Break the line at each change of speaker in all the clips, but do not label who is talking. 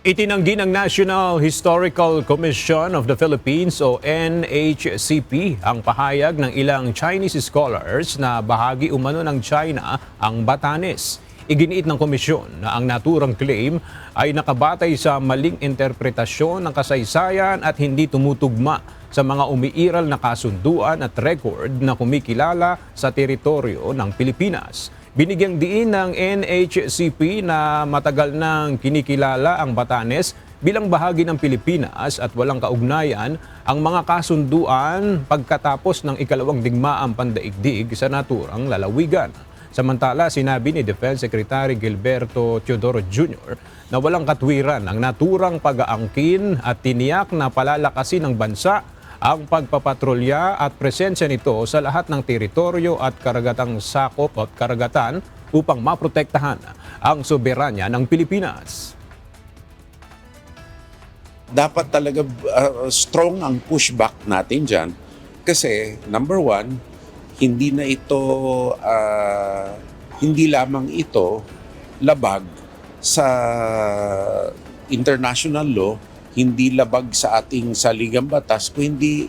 Itinanggi ng National Historical Commission of the Philippines o NHCP ang pahayag ng ilang Chinese scholars na bahagi umano ng China ang Batanes. Iginiit ng komisyon na ang naturang claim ay nakabatay sa maling interpretasyon ng kasaysayan at hindi tumutugma sa mga umiiral na kasunduan at record na kumikilala sa teritoryo ng Pilipinas. Binigyang diin ng NHCP na matagal nang kinikilala ang Batanes bilang bahagi ng Pilipinas at walang kaugnayan ang mga kasunduan pagkatapos ng ikalawang digmaang pandaigdig sa naturang lalawigan. Samantala, sinabi ni Defense Secretary Gilberto Teodoro Jr. na walang katwiran ang naturang pag-aangkin at tiniyak na palalakasin ng bansa ang pagpapatrolya at presensya nito sa lahat ng teritoryo at karagatang sakop at karagatan upang maprotektahan ang soberanya ng Pilipinas.
Dapat talaga strong ang pushback natin dyan kasi number one, hindi lamang ito labag sa international law, hindi labag sa ating saligang batas, kundi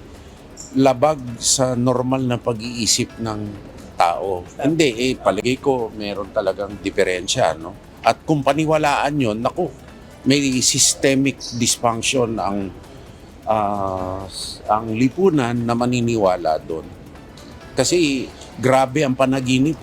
labag sa normal na pag-iisip ng tao. Hindi, palagay ko meron talagang diferensya, no? At kung paniwalaan yun, naku, may systemic dysfunction ang lipunan na maniniwala doon. Kasi grabe ang panaginip